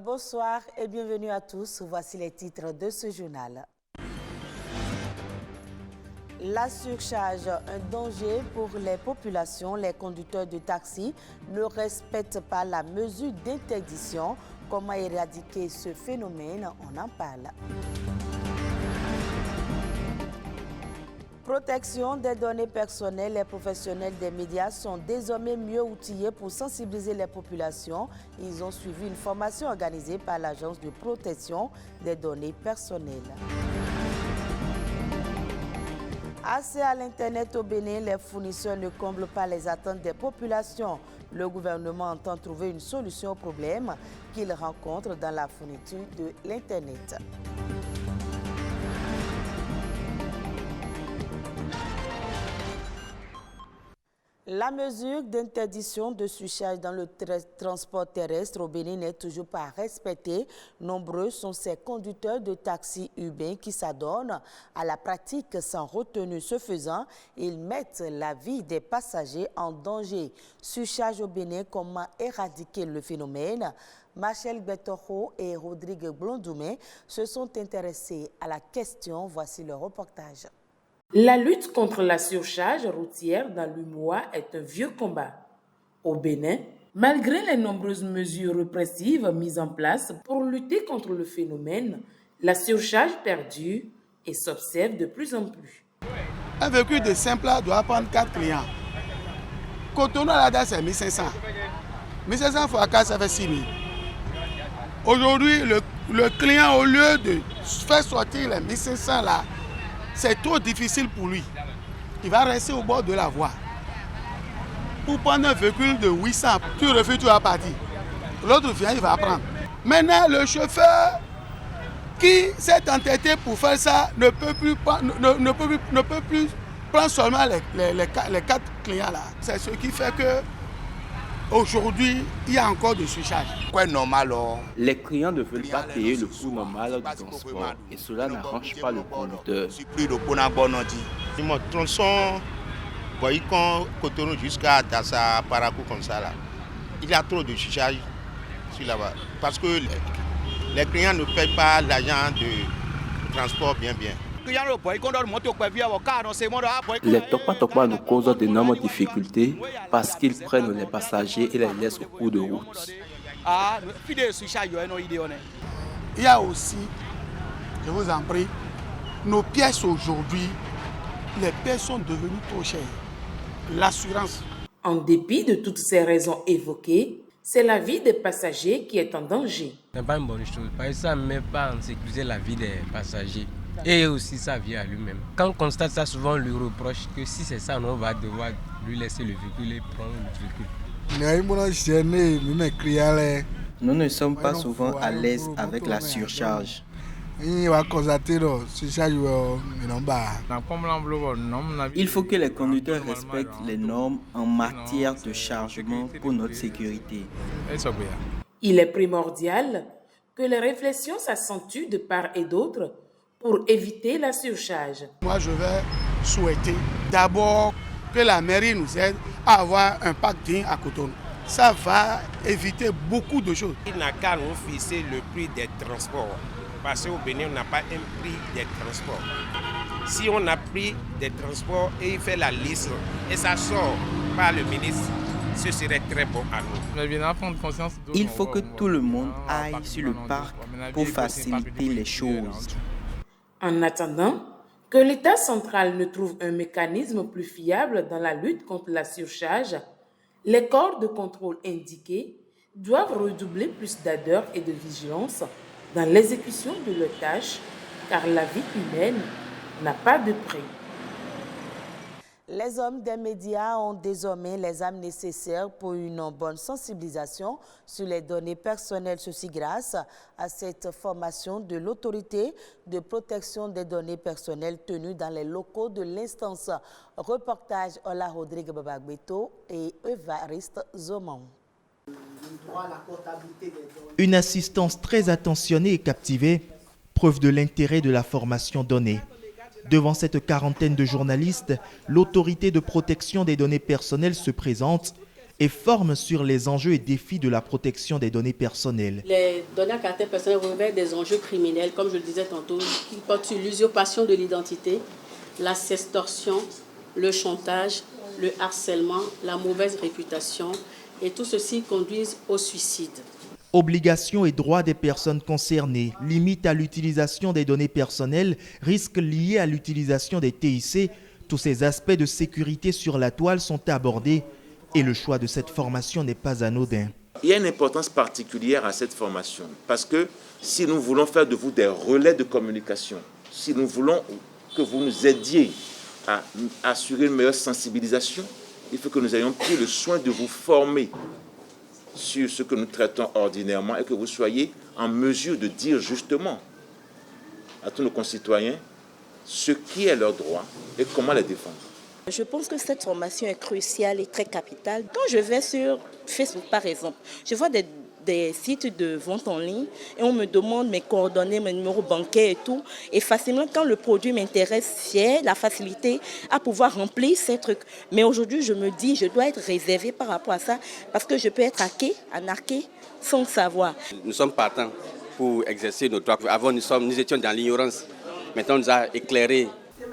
Bonsoir et bienvenue à tous. Voici les titres de ce journal. La surcharge, un danger pour les populations. Les conducteurs de taxi ne respectent pas la mesure d'interdiction. Comment éradiquer ce phénomène? On en parle. Protection des données personnelles, les professionnels des médias sont désormais mieux outillés pour sensibiliser les populations. Ils ont suivi une formation organisée par l'Agence de protection des données personnelles. Accès à l'Internet au Bénin, les fournisseurs ne comblent pas les attentes des populations. Le gouvernement entend trouver une solution au problème qu'il rencontre dans la fourniture de l'Internet. La mesure d'interdiction de surcharge dans le transport terrestre au Bénin n'est toujours pas respectée. Nombreux sont ces conducteurs de taxis urbains qui s'adonnent à la pratique sans retenue. Ce faisant, ils mettent la vie des passagers en danger. Surcharge au Bénin, comment éradiquer le phénomène? Machel Betoro et Rodrigue Blondoumé se sont intéressés à la question. Voici le reportage. La lutte contre la surcharge routière dans l'UMOA est un vieux combat. Au Bénin, malgré les nombreuses mesures répressives mises en place pour lutter contre le phénomène, la surcharge perdure et s'observe de plus en plus. Un véhicule de simple doit prendre 4 clients. Cotonou à la date, c'est 1500. 1500 fois 4, ça fait 6000. Aujourd'hui, le client, au lieu de faire sortir les 1500 là, c'est trop difficile pour lui. Il va rester au bord de la voie. Pour prendre un véhicule de 800, tu refuses, tu vas partir. L'autre vient, il va prendre. Maintenant, le chauffeur qui s'est entêté pour faire ça ne peut plus prendre seulement les 4 clients là. C'est ce qui fait que aujourd'hui, il y a encore de surcharge. Les clients ne veulent pas payer le coût normal du transport et cela n'arrange pas le conducteur. Mon tronçon, Cotonou jusqu'à Dassa, Parakou comme ça là. Il y a trop de surcharge sur là-bas parce que les clients ne payent pas l'argent de transport bien. Les Tokpa nous causent d'énormes difficultés parce qu'ils prennent les passagers et les laissent au cours de route. Il y a aussi, je vous en prie, nos pièces aujourd'hui, les pièces sont devenues trop chères. L'assurance. En dépit de toutes ces raisons évoquées, c'est la vie des passagers qui est en danger. Ce n'est pas une bonne chose parce que ça ne met pas en sécurité la vie des passagers. Et aussi sa vie à lui-même. Quand on constate ça, souvent on lui reproche que si c'est ça, on va devoir lui laisser le véhicule et prendre le véhicule. Nous ne sommes pas souvent à l'aise avec la surcharge. Il faut que les conducteurs respectent les normes en matière de chargement pour notre sécurité. Il est primordial que les réflexions s'accentuent de part et d'autre pour éviter la surcharge. Moi, je vais souhaiter d'abord que la mairie nous aide à avoir un parc digne à Cotonou. Ça va éviter beaucoup de choses. Il n'a qu'à nous fixer le prix des transports. Parce qu'au Bénin, on n'a pas un prix des transports. Si on a pris des transports et il fait la liste et ça sort par le ministre, ce serait très bon à nous. Il faut que tout le monde aille sur le parc pour faciliter les choses. En attendant que l'État central ne trouve un mécanisme plus fiable dans la lutte contre la surcharge, les corps de contrôle indiqués doivent redoubler plus d'ardeur et de vigilance dans l'exécution de leurs tâches, car la vie humaine n'a pas de prix. Les hommes des médias ont désormais les armes nécessaires pour une bonne sensibilisation sur les données personnelles. Ceci grâce à cette formation de l'autorité de protection des données personnelles tenue dans les locaux de l'instance. Reportage Ola Rodrigue Babagbeto et Evariste Zoman. Une assistance très attentionnée et captivée, preuve de l'intérêt de la formation donnée. Devant cette quarantaine de journalistes, l'autorité de protection des données personnelles se présente et forme sur les enjeux et défis de la protection des données personnelles. Les données à caractère personnel revêtent des enjeux criminels, comme je le disais tantôt, qui portent sur l'usurpation de l'identité, la sextorsion, le chantage, le harcèlement, la mauvaise réputation, et tout ceci conduisent au suicide. Obligations et droits des personnes concernées, limites à l'utilisation des données personnelles, risques liés à l'utilisation des TIC, tous ces aspects de sécurité sur la toile sont abordés et le choix de cette formation n'est pas anodin. Il y a une importance particulière à cette formation parce que si nous voulons faire de vous des relais de communication, si nous voulons que vous nous aidiez à assurer une meilleure sensibilisation, il faut que nous ayons pris le soin de vous former sur ce que nous traitons ordinairement et que vous soyez en mesure de dire justement à tous nos concitoyens ce qui est leur droit et comment les défendre. Je pense que cette formation est cruciale et très capitale. Quand je vais sur Facebook par exemple, je vois des sites de vente en ligne et on me demande mes coordonnées, mes numéros bancaires et tout. Et facilement, quand le produit m'intéresse, j'ai la facilité à pouvoir remplir ces trucs. Mais aujourd'hui, je me dis, je dois être réservée par rapport à ça parce que je peux être hacké, anarqué sans le savoir. Nous sommes partants pour exercer nos droits. Avant, nous étions dans l'ignorance. Maintenant, on nous a éclairés.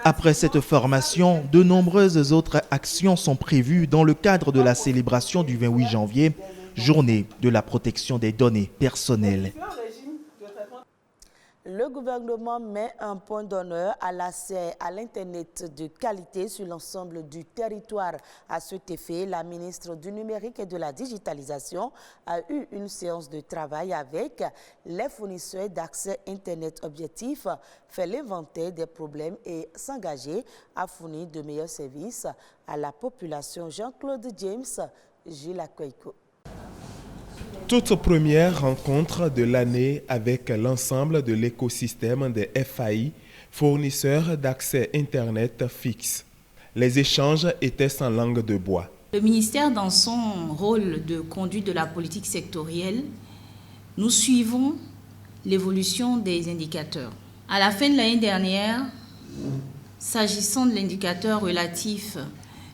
Après cette formation, de nombreuses autres actions sont prévues dans le cadre de la célébration du 28 janvier, journée de la protection des données personnelles. Le gouvernement met un point d'honneur à l'accès à l'Internet de qualité sur l'ensemble du territoire. À cet effet, la ministre du Numérique et de la Digitalisation a eu une séance de travail avec les fournisseurs d'accès Internet objectifs, fait l'inventaire des problèmes et s'engager à fournir de meilleurs services à la population. Jean-Claude James, Gilles Akweiko. Toute première rencontre de l'année avec l'ensemble de l'écosystème des FAI, fournisseurs d'accès Internet fixe. Les échanges étaient sans langue de bois. Le ministère, dans son rôle de conduite de la politique sectorielle, nous suivons l'évolution des indicateurs. À la fin de l'année dernière, s'agissant de l'indicateur relatif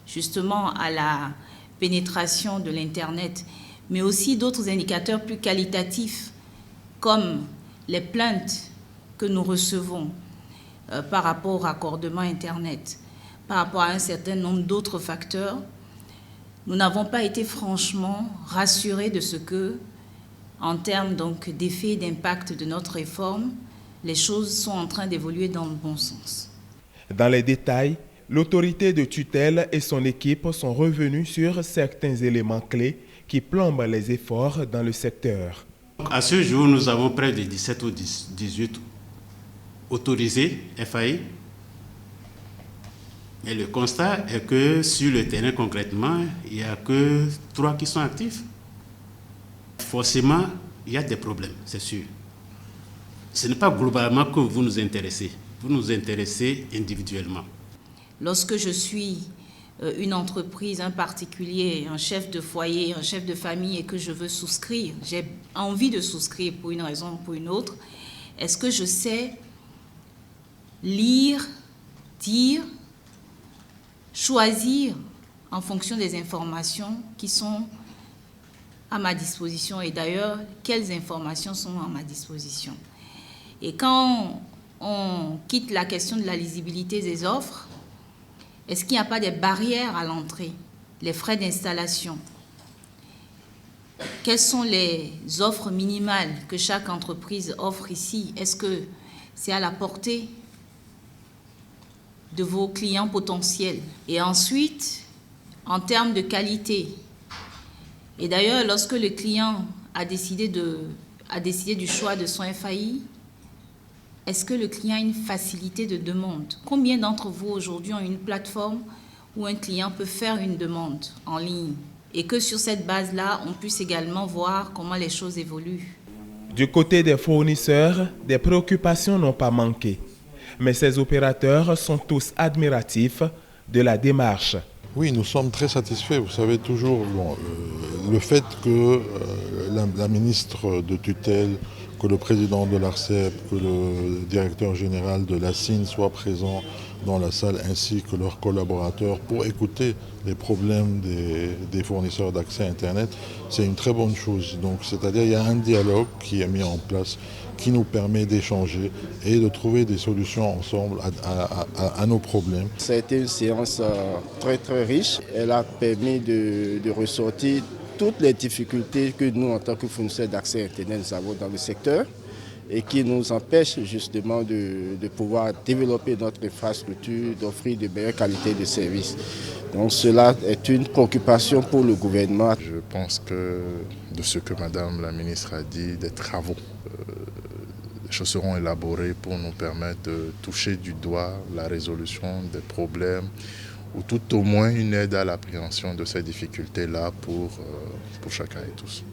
justement à la pénétration de l'Internet, mais aussi d'autres indicateurs plus qualitatifs, comme les plaintes que nous recevons par rapport au raccordement Internet, par rapport à un certain nombre d'autres facteurs, nous n'avons pas été franchement rassurés de ce que, en termes donc d'effet et d'impact de notre réforme, les choses sont en train d'évoluer dans le bon sens. Dans les détails, l'autorité de tutelle et son équipe sont revenus sur certains éléments clés qui plombent les efforts dans le secteur. À ce jour, nous avons près de 17 ou 18 autorisés FAI. Et le constat est que sur le terrain, concrètement, il n'y a que 3 qui sont actifs. Forcément, il y a des problèmes, c'est sûr. Ce n'est pas globalement que vous nous intéressez. Vous nous intéressez individuellement. Lorsque je suis une entreprise, un particulier, un chef de foyer, un chef de famille et que je veux souscrire, j'ai envie de souscrire pour une raison ou pour une autre, est-ce que je sais lire, dire, choisir en fonction des informations qui sont à ma disposition et d'ailleurs, quelles informations sont à ma disposition. Et quand on quitte la question de la lisibilité des offres, est-ce qu'il n'y a pas des barrières à l'entrée? Les frais d'installation? Quelles sont les offres minimales que chaque entreprise offre ici? Est-ce que c'est à la portée de vos clients potentiels? Et ensuite, en termes de qualité. Et d'ailleurs, lorsque le client a décidé du choix de son FAI, est-ce que le client a une facilité de demande? Combien d'entre vous aujourd'hui ont une plateforme où un client peut faire une demande en ligne et que sur cette base-là, on puisse également voir comment les choses évoluent? Du côté des fournisseurs, des préoccupations n'ont pas manqué. Mais ces opérateurs sont tous admiratifs de la démarche. Oui, nous sommes très satisfaits. Vous savez toujours le fait que la ministre de tutelle que le président de l'ARCEP, que le directeur général de la CIN soient présents dans la salle ainsi que leurs collaborateurs pour écouter les problèmes des fournisseurs d'accès à Internet, c'est une très bonne chose. Donc, c'est-à-dire qu'il y a un dialogue qui est mis en place qui nous permet d'échanger et de trouver des solutions ensemble à nos problèmes. Ça a été une séance très très riche. Elle a permis de ressortir toutes les difficultés que nous, en tant que fournisseurs d'accès à Internet, nous avons dans le secteur et qui nous empêchent justement de pouvoir développer notre infrastructure, d'offrir de meilleures qualités de services. Donc cela est une préoccupation pour le gouvernement. Je pense que de ce que Madame la ministre a dit, des travaux, les choses seront élaborées pour nous permettre de toucher du doigt la résolution des problèmes ou tout au moins une aide à l'appréhension de ces difficultés-là pour chacun et tous.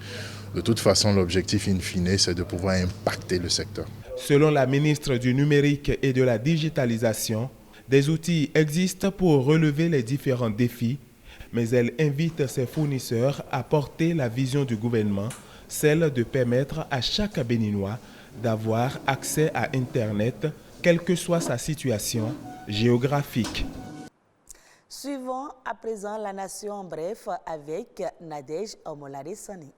De toute façon, l'objectif in fine, c'est de pouvoir impacter le secteur. Selon la ministre du Numérique et de la Digitalisation, des outils existent pour relever les différents défis, mais elle invite ses fournisseurs à porter la vision du gouvernement, celle de permettre à chaque Béninois d'avoir accès à Internet, quelle que soit sa situation géographique. Suivons à présent la nation en bref avec Nadège Omolade-Sané.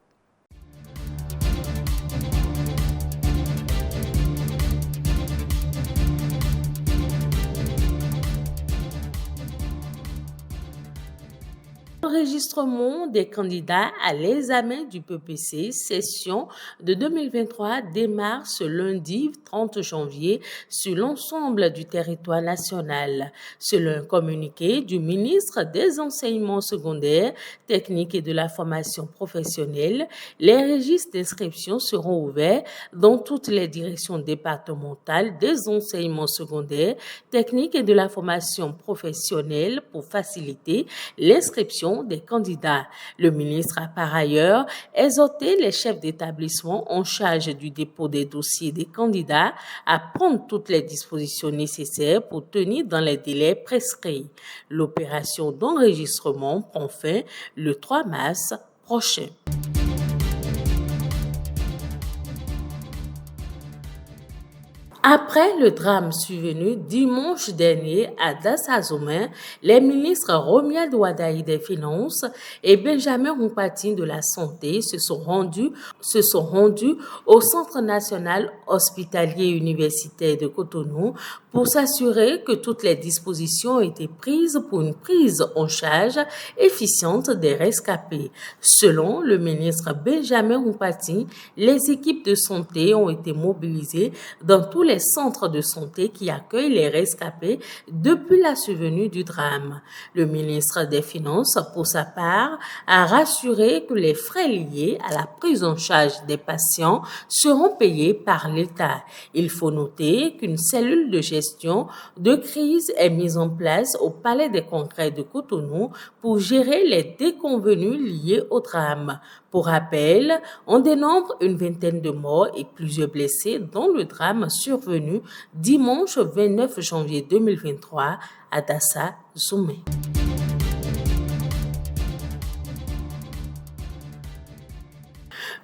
Enregistrement des candidats à l'examen du PPC session de 2023 démarre ce lundi 30 janvier sur l'ensemble du territoire national. Selon un communiqué du ministre des Enseignements secondaires, techniques et de la formation professionnelle, les registres d'inscription seront ouverts dans toutes les directions départementales des enseignements secondaires, techniques et de la formation professionnelle pour faciliter l'inscription des candidats. Le ministre a par ailleurs exhorté les chefs d'établissement en charge du dépôt des dossiers des candidats à prendre toutes les dispositions nécessaires pour tenir dans les délais prescrits. L'opération d'enregistrement prend fin le 3 mars prochain. Après le drame survenu dimanche dernier à Dassazoumen, les ministres Romuald Wadaï des Finances et Benjamin Rompati de la Santé se sont rendus au Centre national hospitalier universitaire de Cotonou pour s'assurer que toutes les dispositions ont été prises pour une prise en charge efficiente des rescapés. Selon le ministre Benjamin Rompati, les équipes de santé ont été mobilisées dans tous les centres de santé qui accueillent les rescapés depuis la survenue du drame. Le ministre des Finances, pour sa part, a rassuré que les frais liés à la prise en charge des patients seront payés par l'État. Il faut noter qu'une cellule de gestion de crise est mise en place au Palais des Congrès de Cotonou pour gérer les déconvenus liés au drame. Pour rappel, on dénombre une vingtaine de morts et plusieurs blessés dans le drame survenu dimanche 29 janvier 2023 à Dassazoumen.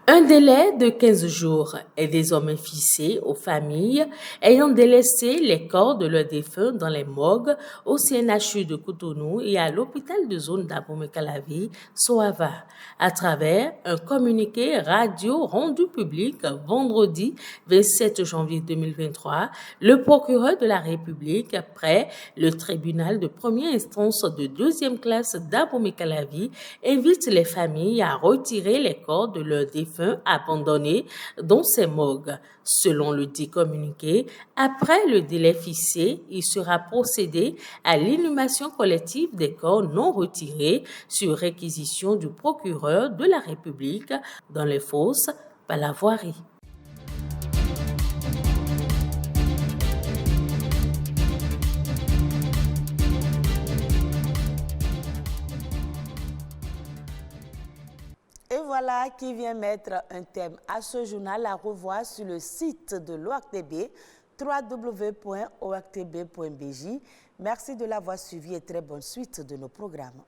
Un délai de 15 jours est désormais fixé aux familles ayant délaissé les corps de leurs défunts dans les morgues au CNHU de Cotonou et à l'hôpital de zone d'Abomey-Calavi, Soava. À travers un communiqué radio rendu public vendredi 27 janvier 2023, le procureur de la République, près le tribunal de première instance de deuxième classe d'Abomey-Calavi, invite les familles à retirer les corps de leurs défunts abandonnés dans ces morgues. Selon le dit communiqué, après le délai fixé, il sera procédé à l'inhumation collective des corps non retirés sur réquisition du procureur de la République dans les fosses par la voirie. Et voilà qui vient mettre un thème à ce journal à revoir sur le site de l'OACTB, www.oactb.bj. Merci de l'avoir suivi et très bonne suite de nos programmes.